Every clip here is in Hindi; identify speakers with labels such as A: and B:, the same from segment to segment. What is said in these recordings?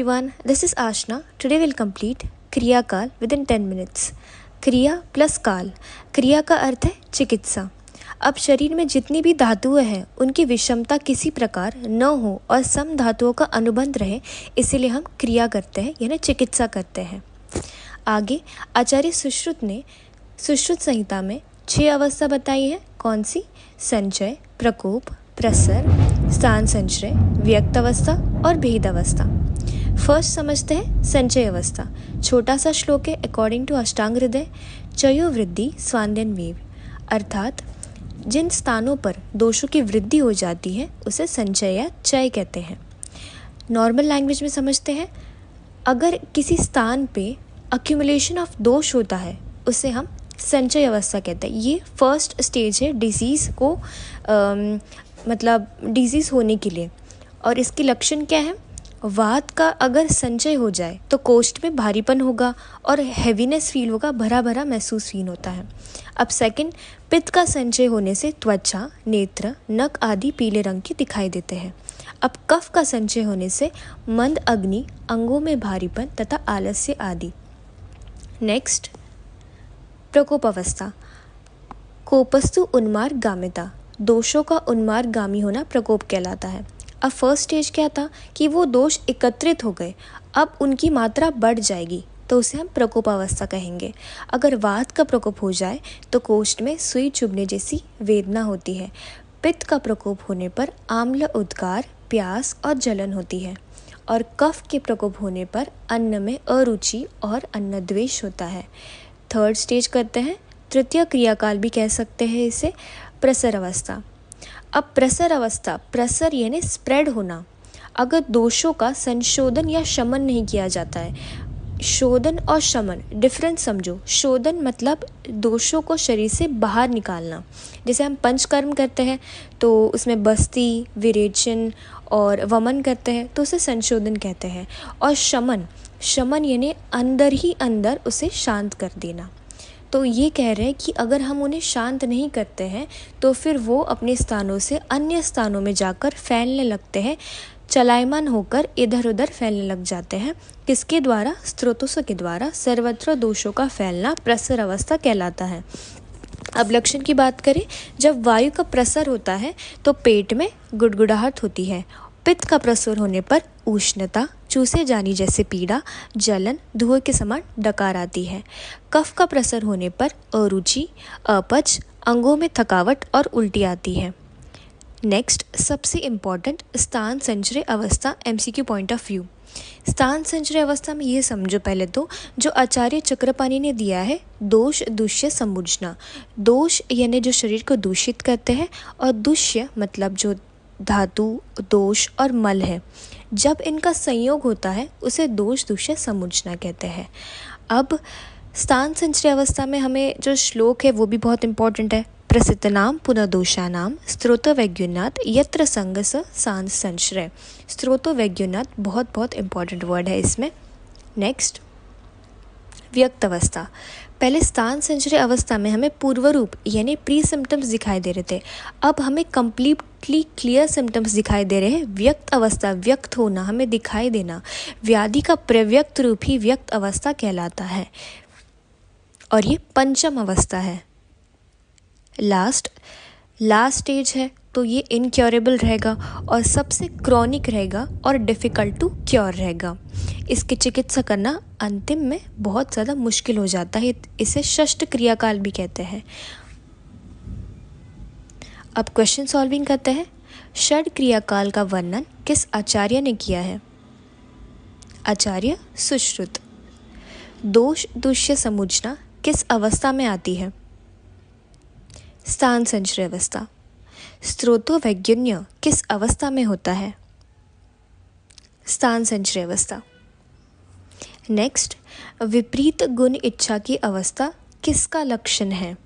A: everyone, this is Ashna. Today we'll complete क्रिया काल within 10 minutes. क्रिया प्लस काल. क्रिया का अर्थ है चिकित्सा. अब शरीर में जितनी भी धातुएं हैं उनकी विषमता किसी प्रकार न हो और सम धातुओं का अनुबंध रहे, इसीलिए हम क्रिया करते हैं यानी चिकित्सा करते हैं. आगे आचार्य सुश्रुत ने सुश्रुत संहिता में 6 अवस्था बताई है. कौन सी? संचय, प्रकोप, प्रसर, स्थान संचय, व्यक्त अवस्था और भेद अवस्था. फर्स्ट समझते हैं संचय अवस्था. छोटा सा श्लोक है. अकॉर्डिंग टू अष्टांग हृदय, चयो वृद्धि स्वान्यन वेव, अर्थात जिन स्थानों पर दोषों की वृद्धि हो जाती है उसे संचय या चय कहते हैं. नॉर्मल लैंग्वेज में समझते हैं. अगर किसी स्थान पे अक्यूमुलेशन ऑफ दोष होता है उसे हम संचय अवस्था कहते हैं. ये फर्स्ट स्टेज है डिजीज़ को मतलब डिजीज़ होने के लिए. और इसके लक्षण क्या है? वात का अगर संचय हो जाए तो कोष्ठ में भारीपन होगा और हैवीनेस फील होगा, भरा भरा महसूस फील होता है. अब सेकंड, पित्त का संचय होने से त्वचा, नेत्र, नख आदि पीले रंग के दिखाई देते हैं. अब कफ का संचय होने से मंद अग्नि, अंगों में भारीपन तथा आलस्य आदि. नेक्स्ट, प्रकोप अवस्था. कोपस्तु उन्मार्ग गामिता, दोषों का उन्मार्गामी होना प्रकोप कहलाता है. अब फर्स्ट स्टेज क्या था कि वो दोष एकत्रित हो गए, अब उनकी मात्रा बढ़ जाएगी तो उसे हम प्रकोप अवस्था कहेंगे. अगर वात का प्रकोप हो जाए तो कोष्ठ में सुई चुभने जैसी वेदना होती है. पित्त का प्रकोप होने पर आम्ल उद्गार, प्यास और जलन होती है. और कफ के प्रकोप होने पर अन्न में अरुचि और अन्न द्वेष होता है. थर्ड स्टेज करते हैं, तृतीय क्रियाकाल भी कह सकते हैं इसे, प्रसर अवस्था. अब प्रसर अवस्था, प्रसर यानी स्प्रेड होना. अगर दोषों का संशोधन या शमन नहीं किया जाता है. शोधन और शमन डिफरेंस समझो. शोधन मतलब दोषों को शरीर से बाहर निकालना. जैसे हम पंचकर्म करते हैं तो उसमें बस्ती, विरेचन और वमन करते हैं तो उसे संशोधन कहते हैं. और शमन, शमन यानी अंदर ही अंदर उसे शांत कर देना. तो ये कह रहे हैं कि अगर हम उन्हें शांत नहीं करते हैं तो फिर वो अपने स्थानों से अन्य स्थानों में जाकर फैलने लगते हैं, चलायमान होकर इधर उधर फैलने लग जाते हैं. किसके द्वारा? स्रोतों के द्वारा. सर्वत्र दोषों का फैलना प्रसर अवस्था कहलाता है. अब लक्षण की बात करें, जब वायु का प्रसर होता है तो पेट में गुड़गुड़ाहट होती है. पित्त का प्रसर होने पर उष्णता, चूसे जानी जैसे पीड़ा, जलन, धुएं के समान डकार आती है. कफ का प्रसर होने पर अरुचि, अपच, अंगों में थकावट और उल्टी आती है. नेक्स्ट, सबसे इम्पॉर्टेंट, स्थान संचय अवस्था. MCQ point of view. स्थान संचय अवस्था में ये समझो पहले तो, जो आचार्य चक्रपाणी ने दिया है, दोष दुष्य समुज्जना. दोष यानी जो शरीर को दूषित करते हैं और दुष्य मतलब जो धातु, दोष और मल है, जब इनका संयोग होता है उसे दोष दुष्य समुज्जना कहते हैं. अब स्थान संचय अवस्था में हमें जो श्लोक है वो भी बहुत इंपॉर्टेंट है. प्रसिद्धनाम पुनः दोषानाम स्त्रोतो वैज्ञानात् यत्र संगस सांस संश्रय. स्त्रोतो वैज्ञानात् बहुत बहुत इंपॉर्टेंट वर्ड है इसमें. नेक्स्ट, व्यक्त अवस्था. पहले स्थान संचय अवस्था में हमें पूर्व रूप यानी प्री सिम्टम्स दिखाई दे रहे थे. अब हमें कंप्लीटली क्लियर सिम्टम्स दिखाई दे रहे हैं. व्यक्त अवस्था, व्यक्त होना, हमें दिखाई देना. व्याधि का प्रव्यक्त रूप ही व्यक्त अवस्था कहलाता है. और ये पंचम अवस्था है, लास्ट स्टेज है. तो ये इनक्योरेबल रहेगा और सबसे क्रॉनिक रहेगा और डिफ़िकल्ट टू क्योर रहेगा. इसकी चिकित्सा करना अंतिम में बहुत ज़्यादा मुश्किल हो जाता है. इसे षष्ठ क्रियाकाल भी कहते हैं. अब क्वेश्चन सॉल्विंग करते हैं. षड क्रियाकाल का वर्णन किस आचार्य ने किया है? आचार्य सुश्रुत. दोष दुष्य समुज्जना किस अवस्था में आती है? स्थान संचय अवस्था. स्त्रोतो वैज्ञन्य किस अवस्था में होता है? स्थान संचय अवस्था. नेक्स्ट, विपरीत गुण इच्छा की अवस्था किसका लक्षण है?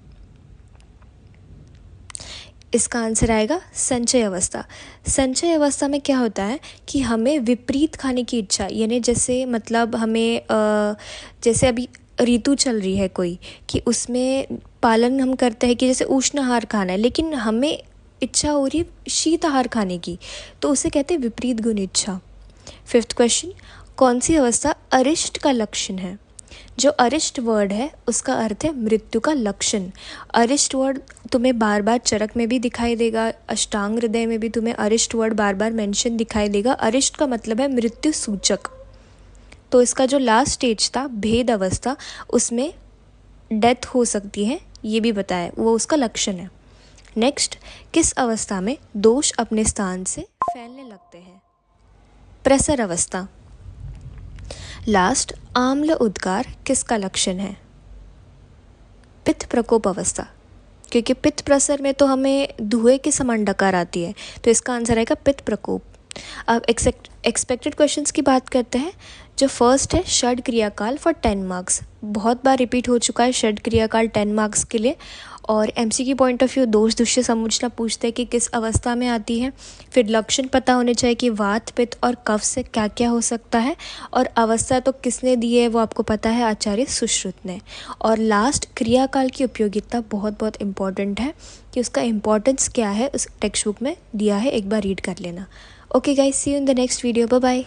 A: इसका आंसर आएगा संचय अवस्था. संचय अवस्था में क्या होता है कि हमें विपरीत खाने की इच्छा, यानी जैसे मतलब हमें जैसे अभी ऋतु चल रही है कोई, कि उसमें पालन हम करते हैं कि जैसे उष्ण आहार खाना है, लेकिन हमें इच्छा हो रही है शीत आहार खाने की, तो उसे कहते हैं विपरीत गुण इच्छा. फिफ्थ क्वेश्चन, कौन सी अवस्था अरिष्ट का लक्षण है? जो अरिष्ट वर्ड है उसका अर्थ है मृत्यु का लक्षण। अरिष्ट वर्ड तुम्हें बार बार चरक में भी दिखाई देगा, अष्टांग हृदय में भी तुम्हें अरिष्ट वर्ड बार बार मेंशन दिखाई देगा। अरिष्ट का मतलब है मृत्यु सूचक। तो इसका जो लास्ट स्टेज था भेद अवस्था, उसमें डेथ हो सकती है, ये भी बताया, वो उसका लक्षण है। नेक्स्ट, किस अवस्था में दोष अपने स्थान से फैलने लगते हैं? प्रसर अवस्था। लास्ट, आम्ल उद्गार किसका लक्षण है? पित्त प्रकोप अवस्था, क्योंकि पित्त प्रसर में तो हमें धुएं के समान डकार आती है, तो इसका आंसर आएगा पित्त प्रकोप। अब एक्सपेक्टेड क्वेश्चंस की बात करते हैं। जो फर्स्ट है षड क्रियाकाल फॉर 10 मार्क्स, बहुत बार रिपीट हो चुका है षड क्रियाकाल 10 मार्क्स के लिए। और एमसीक्यू पॉइंट ऑफ व्यू दोष दृश्य समुचना पूछते हैं कि किस अवस्था में आती है। फिर लक्षण पता होने चाहिए कि वात पित्त और कफ से क्या क्या हो सकता है, और अवस्था तो किसने दी है वो आपको पता है, आचार्य सुश्रुत ने। और लास्ट, क्रियाकाल की उपयोगिता बहुत बहुत इंपॉर्टेंट है कि उसका इम्पोर्टेंस क्या है, उस टेक्स्ट बुक में दिया है, एक बार रीड कर लेना। Okay guys, see you in the next video, bye bye.